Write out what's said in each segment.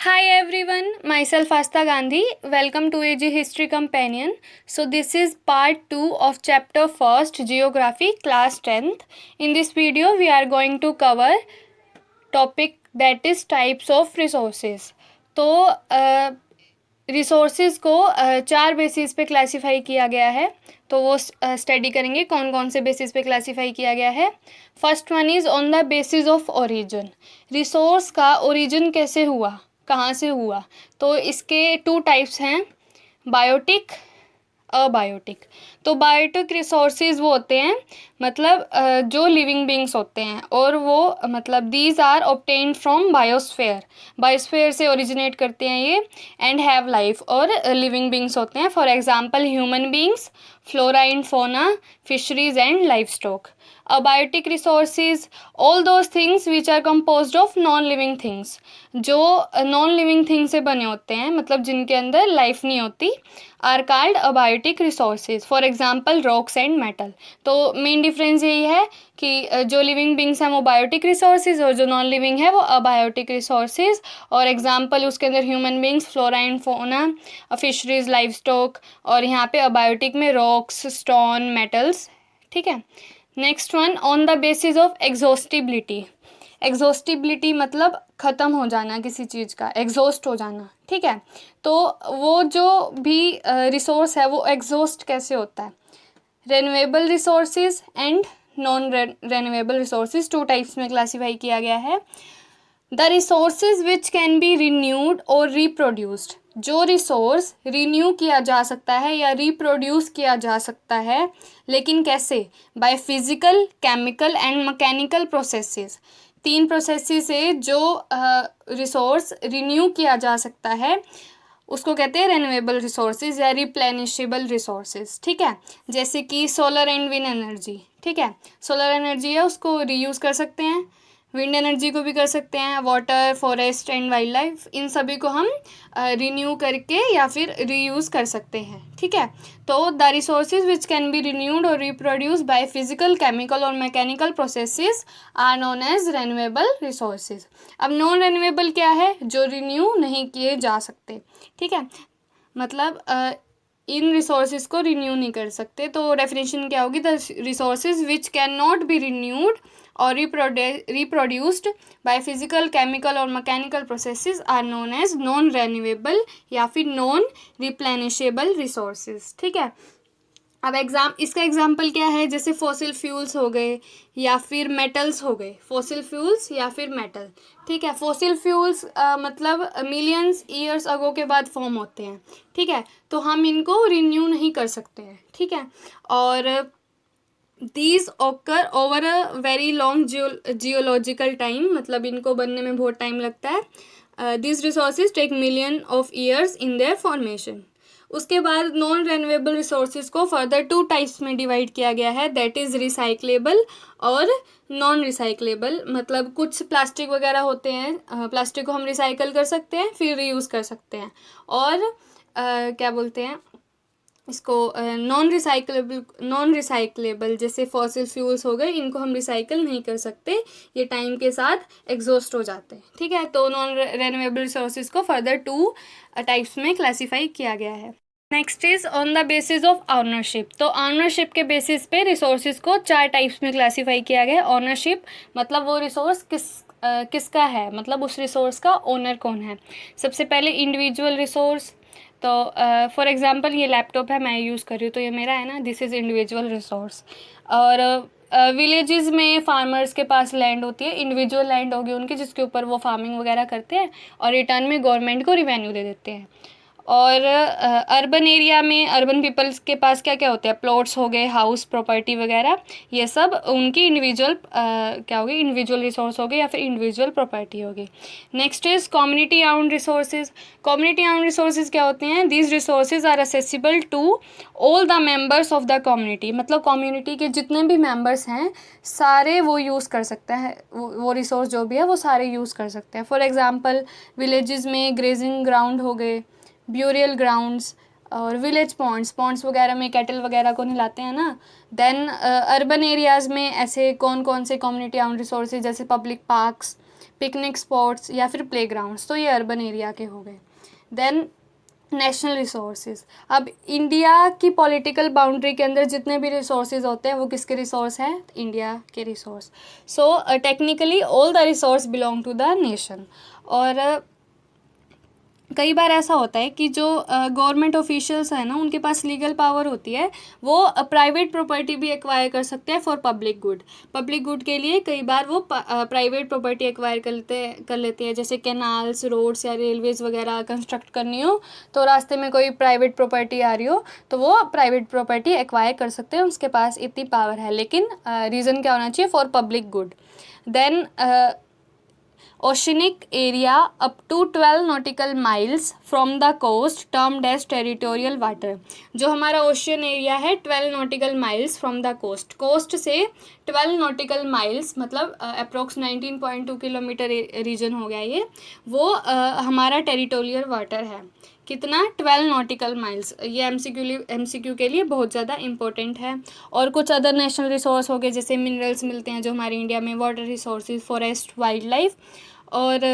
Hi everyone, myself Asta Gandhi. Welcome to AG History Companion. So this is part 2 of chapter 1st Geography class 10th. In this video we are going to cover topic that is types of resources. तो resources को चार basis पे classify किया गया है, तो वो study करेंगे कौन कौन से बेसिस पे क्लासीफाई किया गया है। First one is on the basis of origin. Resource का ओरिजिन कैसे हुआ, कहाँ से हुआ, तो इसके टू टाइप्स हैं, बायोटिक, अबायोटिक। तो बायोटिक रिसोर्सेज वो होते हैं मतलब जो लिविंग बींग्स होते हैं, और वो मतलब these are obtained from biosphere, biosphere से ओरिजिनेट करते हैं ये, एंड हैव लाइफ, और लिविंग बींग्स होते हैं। For example human beings, flora and fauna, fisheries and life stock. Abiotic resources all those things which are composed of non living things, जो non living thing से बने होते हैं, मतलब जिनके अंदर लाइफ नहीं होती, are called abiotic resources. For example rocks and metal. तो मेन डिफरेंस यही है कि जो लिविंग बींग्स हैं वो बायोटिक रिसोर्सेज, और जो नॉन लिविंग है वो अबायोटिक रिसोर्सेज। और एग्जांपल उसके अंदर human beings, flora and fauna, fisheries, life stock, और यहाँ पे अबायोटिक में रॉक्स, स्टोन, मेटल्स। ठीक है। Next one, on the basis of exhaustibility. Exhaustibility मतलब ख़त्म हो जाना किसी चीज़ का, एग्जॉस्ट हो जाना। ठीक है। तो वो जो भी रिसोर्स है वो एग्जॉस्ट कैसे होता है। Renewable resources and non renewable resources, to types में क्लासीफाई किया गया है। The resources which can be renewed और रिप्रोड्यूस्ड, जो रिसोर्स रिन्यू किया जा सकता है या रिप्रोड्यूस किया जा सकता है, लेकिन कैसे, bye physical, chemical and mechanical processes. तीन प्रोसेसेस से जो रिसोर्स रिन्यू किया जा सकता है उसको कहते हैं रेन्यूएबल रिसोर्सेज या रिप्लेनिशेबल रिसोर्सेज। ठीक है। जैसे कि सोलर एंड विंड एनर्जी। ठीक है, सोलर एनर्जी है उसको रीयूज़ कर सकते हैं, विंड एनर्जी को भी कर सकते हैं, water, forest and wild life, इन सभी को हम रिन्यू करके या फिर रीयूज़ कर सकते हैं। ठीक है। तो the resources which can be renewed और रिप्रोड्यूस बाय फिजिकल, केमिकल और mechanical processes are known as renewable resources. अब नॉन रेन्यूएबल क्या है, जो रिन्यू नहीं किए जा सकते। ठीक है, मतलब इन रिसोर्सेज को रिन्यू नहीं कर सकते। तो डेफिनेशन क्या होगी, the resources which can not be renewed और रिप्रोड्यूस्ड बाय फिजिकल, केमिकल और mechanical processes are known as non renewable या फिर नॉन रिप्लेनिशेबल रिसोर्सेज। ठीक है। अब इसका एग्जाम्पल क्या है, जैसे फॉसिल फ्यूल्स हो गए या फिर मेटल्स हो गए, फॉसिल फ्यूल्स या फिर मेटल। ठीक है। फॉसिल फ्यूल्स मतलब मिलियंस ईयर्स अगो के बाद फॉर्म होते हैं। ठीक है। तो हम इनको रिन्यू नहीं कर सकते हैं। ठीक है। और these occur over a very long geological time, मतलब इनको बनने में बहुत टाइम लगता है। This resources take million of years in their formation. उसके बाद नॉन रेन्यूएबल रिसोर्सेज को फर्दर टू टाइप्स में डिवाइड किया गया है, दैट इज़ रिसाइक्लेबल और नॉन रिसाइक्लेबल। मतलब कुछ प्लास्टिक वगैरह होते हैं, प्लास्टिक को हम रिसाइकल कर सकते हैं फिर रीयूज़ कर सकते हैं, और क्या बोलते हैं इसको, नॉन रिसाइकलेबल जैसे फॉसिल फ्यूल्स हो गए, इनको हम रिसाइकल नहीं कर सकते, ये टाइम के साथ एग्जॉस्ट हो जाते हैं। ठीक है। तो नॉन रेन्यूएबल रिसोर्सेज को फर्दर टू टाइप्स में क्लासीफाई किया गया है। Next is on the basis of ownership. तो ऑनरशिप के बेसिस पे रिसोर्सेज को चार टाइप्स में क्लासीफाई किया गया है। ऑनरशिप मतलब वो रिसोर्स किसका है, मतलब उस रिसोर्स का ओनर कौन है। सबसे पहले इंडिविजुअल रिसोर्स। तो फॉर एग्जांपल ये लैपटॉप है, मैं यूज़ कर रही हूँ, तो ये मेरा है ना, दिस इज़ इंडिविजुअल रिसोर्स। और विलेजेस में फार्मर्स के पास लैंड होती है, इंडिविजुअल लैंड होगी उनकी, जिसके ऊपर वो फार्मिंग वगैरह करते हैं और रिटर्न में गवर्नमेंट को रिवेन्यू दे देते हैं। और अर्बन एरिया में अर्बन पीपल्स के पास क्या क्या होते हैं, प्लॉट्स हो गए, हाउस प्रॉपर्टी वगैरह, ये सब उनकी इंडिविजुअल क्या होगी, इंडिविजुअल रिसोर्स हो गए या फिर इंडिविजुअल प्रॉपर्टी होगी। Next is community owned resources. Community owned resources क्या होते हैं, these resources are accessible to all the members of the community. मतलब कम्युनिटी के जितने भी मेंबर्स हैं सारे वो यूज़ कर सकते हैं, वो रिसोर्स जो भी है वो सारे यूज़ कर सकते हैं। फॉर एग्जाम्पल विलेजेस में ग्रेजिंग ग्राउंड हो गए, ब्यूरियल ग्राउंड्स, और विलेज पॉन्ड्स वगैरह में कैटल वगैरह को नहलाते हैं ना। देन अर्बन एरियाज़ में ऐसे कौन कौन से कम्युनिटी आउंड रिसोर्सेज, जैसे पब्लिक पार्क्स, पिकनिक स्पॉट्स या फिर प्लेग्राउंड्स, तो ये अर्बन एरिया के हो गए। देन नेशनल रिसोर्सेज, अब इंडिया की पॉलिटिकल बाउंड्री के अंदर जितने भी रिसोर्सेज होते हैं वो किसके रिसोर्स हैं? इंडिया के resource. So technically all the resource belong to the nation. और कई बार ऐसा होता है कि जो गवर्नमेंट ऑफिशियल्स हैं ना, उनके पास लीगल पावर होती है, वो प्राइवेट प्रॉपर्टी भी एक्वायर कर सकते हैं for public good. Public good के लिए कई बार वो प्राइवेट प्रॉपर्टी एक्वायर कर लेते हैं, जैसे कैनाल्स, रोड्स या रेलवेज़ वगैरह कंस्ट्रक्ट करनी हो, तो रास्ते में कोई प्राइवेट प्रॉपर्टी आ रही हो तो वो प्राइवेट प्रॉपर्टी एक्वायर कर सकते हैं, उसके पास इतनी पावर है। लेकिन रीज़न क्या होना चाहिए? For public good. Then oceanic area up to 12 nautical miles from the coast termed as territorial water। जो हमारा ओशियन एरिया है 12 nautical miles from the coast, coast से 12 nautical miles मतलब अप्रोक्स 19.2 किलोमीटर रीजन हो गया ये, वो हमारा टेरिटोरियल वाटर है। कितना? 12 नॉटिकल माइल्स। ये एमसीक्यू के लिए बहुत ज़्यादा इंपॉर्टेंट है। और कुछ अदर नेशनल रिसोर्स हो गए, जैसे मिनरल्स मिलते हैं जो हमारे इंडिया में, water resources, forest, wild life, और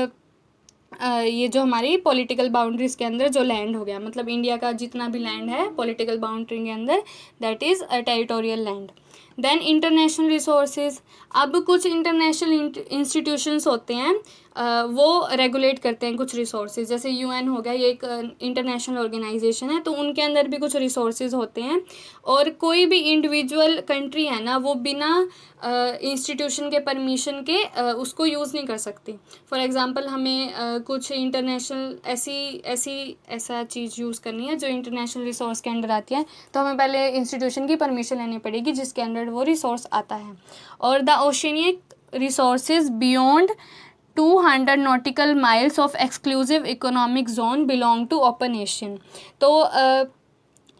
ये जो हमारी पॉलिटिकल बाउंड्रीज़ के अंदर जो लैंड हो गया, मतलब इंडिया का जितना भी लैंड है पॉलिटिकल बाउंड्री के अंदर, that is a territorial land. Then international resources, अब कुछ इंटरनेशनल इंस्टीट्यूशंस होते हैं वो रेगुलेट करते हैं कुछ रिसोर्सेज, जैसे यूएन हो गया, ये एक इंटरनेशनल ऑर्गेनाइजेशन है, तो उनके अंदर भी कुछ रिसोर्सेज होते हैं। और कोई भी इंडिविजुअल कंट्री है ना, वो बिना इंस्टीट्यूशन के परमिशन के उसको यूज़ नहीं कर सकती। फॉर एग्ज़ाम्पल हमें कुछ इंटरनेशनल ऐसा चीज़ यूज़ करनी है जो इंटरनेशनल रिसोर्स के अंडर आती है, तो हमें पहले इंस्टीट्यूशन की परमिशन लेनी पड़ेगी जिसके अंडर वो रिसोर्स आता है। और the oceanic resources beyond 200 nautical miles of exclusive economic zone belong to open ocean। तो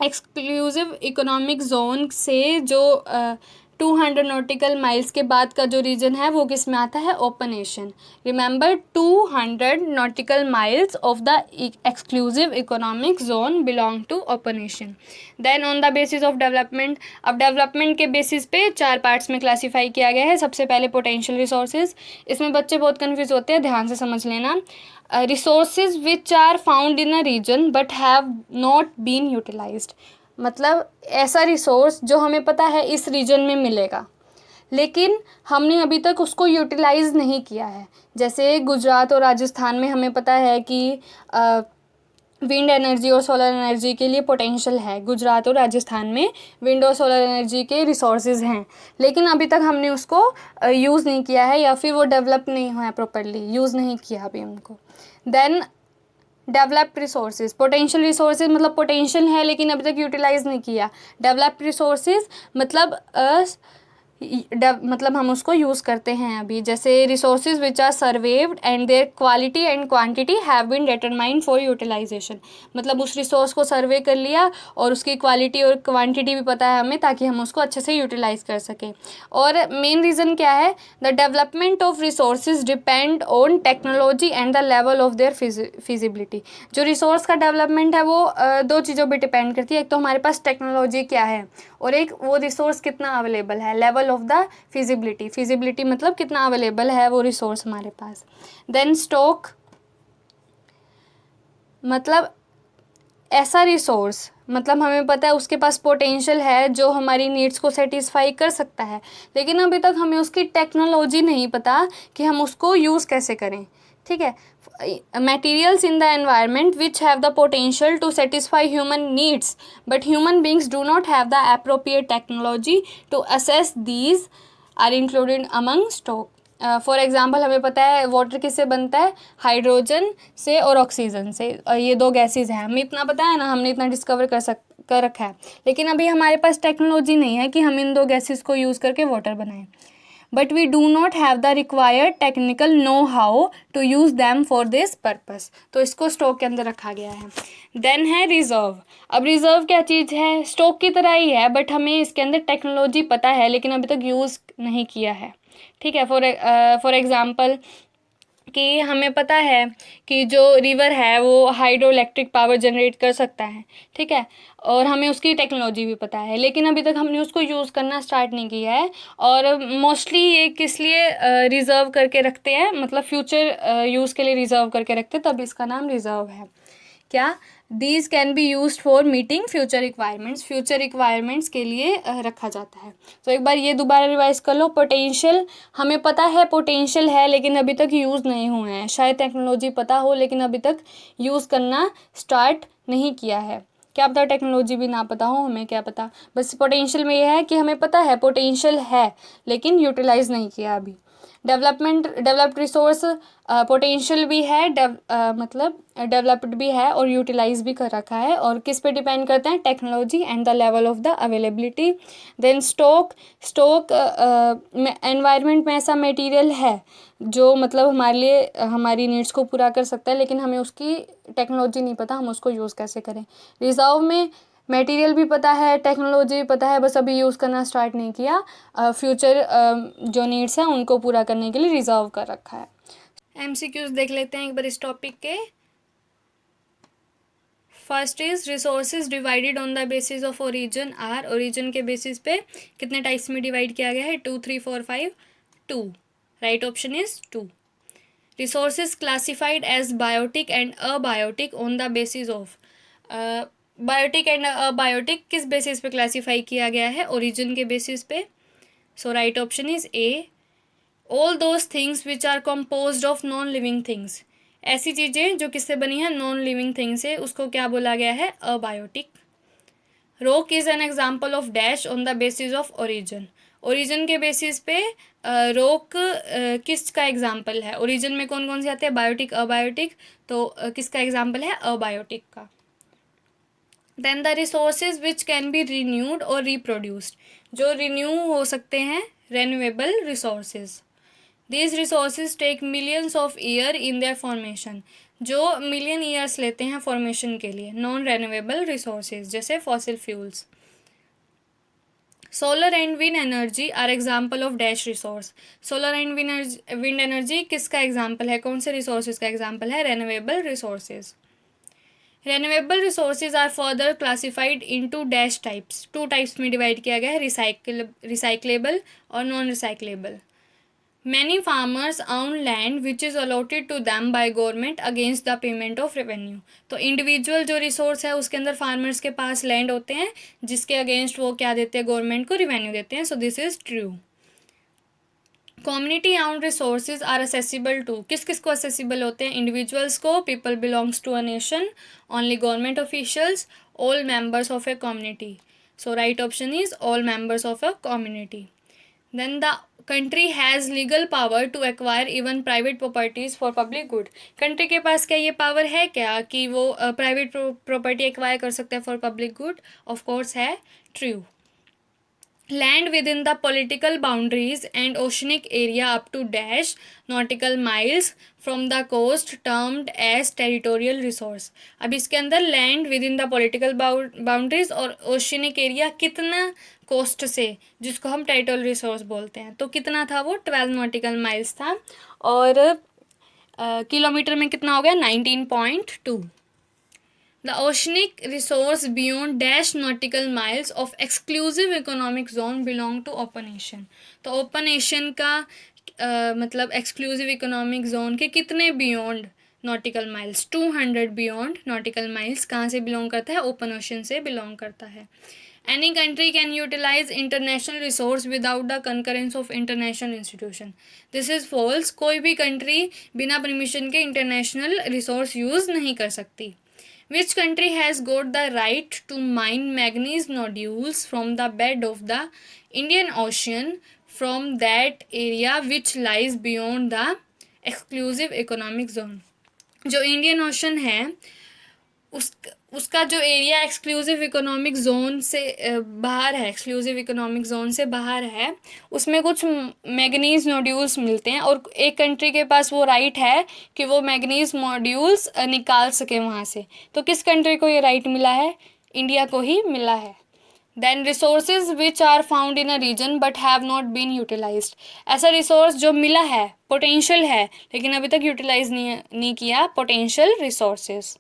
एक्सक्लूसिव इकोनॉमिक जोन से जो 200 नॉटिकल माइल्स के बाद का जो रीजन है वो किस में आता है? Open ocean. Remember 200 nautical miles of the exclusive economic zone belong to open ocean. Then on the basis of development, अब डेवलपमेंट के बेसिस पे 4 पार्ट्स में क्लासीफाई किया गया है। सबसे पहले पोटेंशियल रिसोर्सेज, इसमें बच्चे बहुत कन्फ्यूज होते हैं, ध्यान से समझ लेना। Resources which are found in a region but have not been utilised, मतलब ऐसा रिसोर्स जो हमें पता है इस रीजन में मिलेगा लेकिन हमने अभी तक उसको यूटिलाइज नहीं किया है। जैसे गुजरात और राजस्थान में हमें पता है कि विंड एनर्जी और सोलर एनर्जी के लिए पोटेंशियल है, गुजरात और राजस्थान में विंड और सोलर एनर्जी के रिसोर्सेज हैं, लेकिन अभी तक हमने उसको यूज़ नहीं किया है या फिर वो डेवलप नहीं हुआ है प्रॉपर्ली, यूज़ नहीं किया अभी उनको। Then developed resources, potential resources मतलब पोटेंशियल है लेकिन अभी तक यूटिलाइज नहीं किया। डेवलप्ड रिसोर्सेज मतलब मतलब हम उसको यूज़ करते हैं अभी, जैसे resources which are surveyed and their quality and quantity have been determined for utilization, मतलब उस रिसोर्स को सर्वे कर लिया और उसकी क्वालिटी और क्वांटिटी भी पता है हमें ताकि हम उसको अच्छे से यूटिलाइज कर सकें। और मेन रीज़न क्या है? The development of resources depend on technology and the level of their feasibility. जो रिसोर्स का डेवलपमेंट है वो 2 चीज़ों पर डिपेंड करती है, एक तो हमारे पास टेक्नोलॉजी क्या है और एक वो रिसोर्स कितना अवेलेबल है, लेवल ऑफ द फिजिबिलिटी मतलब कितना अवेलेबल है वो रिसोर्स हमारे पास। देन स्टॉक मतलब ऐसा रिसोर्स, मतलब हमें पता है उसके पास पोटेंशियल है जो हमारी नीड्स को सेटिस्फाई कर सकता है, लेकिन अभी तक हमें उसकी टेक्नोलॉजी नहीं पता कि हम उसको यूज़ कैसे करें। ठीक है, materials in the environment which have the potential to satisfy human needs but human beings do not have the appropriate technology to assess these are included among stock। For example हमें पता है water किससे बनता है? Hydrogen से और oxygen से, ये 2 गैसेज हैं, हमें इतना पता है ना, हमने इतना डिस्कवर कर रखा है, लेकिन अभी हमारे पास टेक्नोलॉजी नहीं है कि हम इन 2 गैसेज को यूज़ करके वाटर बनाएं, but we do not have the required technical know-how to use them for this purpose। तो इसको स्टॉक के अंदर रखा गया है। देन है रिजर्व। अब रिजर्व क्या चीज़ है? स्टॉक की तरह ही है बट हमें इसके अंदर टेक्नोलॉजी पता है लेकिन अभी तक यूज़ नहीं किया है। ठीक है, फॉर एग्ज़ाम्पल कि हमें पता है कि जो रिवर है वो हाइड्रो इलेक्ट्रिक पावर जनरेट कर सकता है, ठीक है, और हमें उसकी टेक्नोलॉजी भी पता है, लेकिन अभी तक हमने उसको यूज़ करना स्टार्ट नहीं किया है। और मोस्टली ये किस लिए रिज़र्व करके रखते हैं, मतलब फ्यूचर यूज़ के लिए रिज़र्व करके रखते हैं, तब इसका नाम रिज़र्व है। क्या? These can be use for meeting future requirements, future requirements के लिए रखा जाता है। तो एक बार ये दोबारा रिवाइज कर लो। पोटेंशियल, हमें पता है पोटेंशियल है लेकिन अभी तक यूज़ नहीं हुए हैं। शायद टेक्नोलॉजी पता हो लेकिन अभी तक यूज़ करना स्टार्ट नहीं किया है। क्या पता टेक्नोलॉजी भी ना पता हो, हमें क्या पता। बस पोटेंशियल में ये है कि हमें पता है पोटेंशियल है लेकिन यूटिलाइज नहीं किया अभी। डेवलप्ड रिसोर्स, पोटेंशियल भी है, मतलब डेवलप्ड भी है और यूटिलाइज भी कर रखा है। और किस पे डिपेंड करते हैं? Technology and the level of the availability. Then stock environment में ऐसा मटेरियल है जो मतलब हमारे लिए हमारी नीड्स को पूरा कर सकता है, लेकिन हमें उसकी टेक्नोलॉजी नहीं पता, हम उसको यूज़ कैसे करें। रिजर्व में मटेरियल भी पता है, टेक्नोलॉजी भी पता है, बस अभी यूज़ करना स्टार्ट नहीं किया। फ्यूचर जो नीड्स हैं उनको पूरा करने के लिए रिजर्व कर रखा है। एमसीक्यूज देख लेते हैं एक बार इस टॉपिक के। First is resources divided on the basis of origin are, origin के बेसिस पे कितने टाइप्स में डिवाइड किया गया है? 2, 3, 4, 5, 2। Right option is 2। Resources classified as biotic and abiotic on the basis of, biotic and abiotic किस basis पे classify किया गया है? ओरिजिन के बेसिस पे। So right option is A. All those things which are composed of non living things, ऐसी चीज़ें जो किससे बनी है? नॉन लिविंग थिंग से, उसको क्या बोला गया है? Abiotic. Rock is an example of dash on the basis of origin, origin के बेसिस पे रॉक किसका एग्जाम्पल है? ओरिजिन में कौन कौन से आते हैं? बायोटिक, अबायोटिक, तो किसका एग्जाम्पल है? अबायोटिक का। Then the resources which can be renewed और रिप्रोड्यूस्ड, जो रिन्यू हो सकते हैं, renewable resources. These resources take millions of year in their formation, जो मिलियन ईयर्स लेते हैं फॉर्मेशन के लिए। नॉन रेन्यूएबल रिसोर्सेज जैसे fossil fuels. Solar and wind energy are example of dash resource, solar and wind energy किसका example है? कौन से रिसोर्सेज का एग्जाम्पल है? Renewable resources. Renewable resources are further classified into dash types, 2 types में divide किया गया है, रिसाइक्लेबल और non recyclable. Many farmers own land which is allotted to them by government against the payment of revenue, तो individual जो resource है उसके अंदर फार्मर्स के पास लैंड होते हैं जिसके अगेंस्ट वो क्या देते हैं? गवर्नमेंट को रेवेन्यू देते हैं। So this is true. Community owned resources are accessible to, किस किस को असेसिबल होते हैं? इंडिविजुअल्स को, people belongs to a nation, only government officials, all members of a community. So right option is all members of a community. Then the country has legal power to acquire even private properties for public good, country के पास क्या ये power है क्या कि वो private property acquire कर सकते हैं for public good? Of course है, true. Land within the political boundaries and oceanic area up to dash nautical miles from the coast termed as territorial resource, अब इसके अंदर land within the political boundaries और oceanic area कितना coast से, जिसको हम territorial resource बोलते हैं, तो कितना था वो? 12 नॉटिकल माइल्स था। और किलोमीटर में कितना हो गया? 19.2। The oceanic resource beyond dash nautical miles of exclusive economic zone belong to open ocean, तो ओपन एशियन का मतलब एक्सक्लूसिव इकोनॉमिक जोन के कितने beyond nautical miles? 200 beyond nautical miles कहाँ से बिलोंग करता है? ओपन ओशन से बिलोंग करता है। Any country can utilise international resource without the concurrence of international institution, this is false, कोई भी कंट्री बिना परमिशन के इंटरनेशनल रिसोर्स यूज़ नहीं कर सकती। Which country has got the right to mine manganese nodules from the bed of the Indian Ocean from that area which lies beyond the exclusive economic zone, जो Indian ocean है उसका जो area exclusive economic zone से बाहर है, exclusive economic zone से बाहर है, उसमें कुछ मैग्नीज नोड्यूल्स मिलते हैं और एक कंट्री के पास वो राइट है कि वो मैग्नीज नोड्यूल्स निकाल सके वहाँ से, तो किस कंट्री को ये राइट मिला है? इंडिया को ही मिला है। Then resources which are found in a region but have not been utilised, ऐसा रिसोर्स जो मिला है, पोटेंशियल है, लेकिन अभी तक यूटिलाइज नहीं किया, potential resources.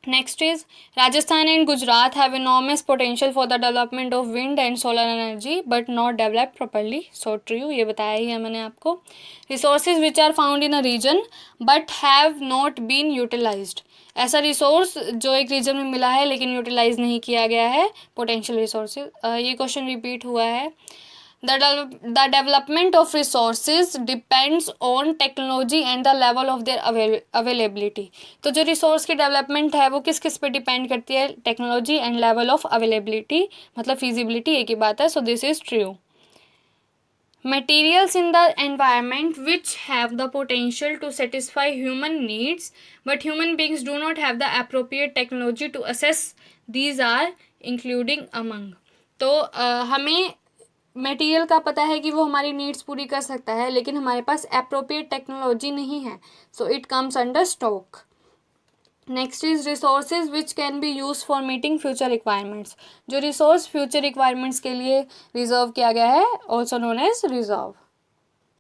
Next is Rajasthan and Gujarat have enormous potential for the development of wind and solar energy but not developed properly. So true, ये बताया ही है मैंने आपको. Resources which are found in a region but have not been utilized, ऐसा resource जो एक reason में मिला है लेकिन यूटिलाइज नहीं किया गया है, पोटेंशियल रिसोर्सेज. ये क्वेश्चन रिपीट हुआ है. The development of resources depends on technology and the level of their availability. तो जो रिसोर्स की डेवलपमेंट है वो किस किस पे डिपेंड करती है, technology and level of availability, मतलब फिजिबिलिटी, एक ही बात है. सो this is true. Materials in the environment which have the potential to satisfy human needs but human beings do not have the appropriate technology to assess these are including among. तो हमें material का पता है कि वो हमारी needs पूरी कर सकता है लेकिन हमारे पास एप्रोप्रिएट टेक्नोलॉजी नहीं है, so it comes under stock. Next is resources which can B use for meeting future requirements, जो रिसोर्स फ्यूचर रिक्वायरमेंट्स के लिए रिजर्व किया गया है, ऑल्सो नोन एज रिजर्व.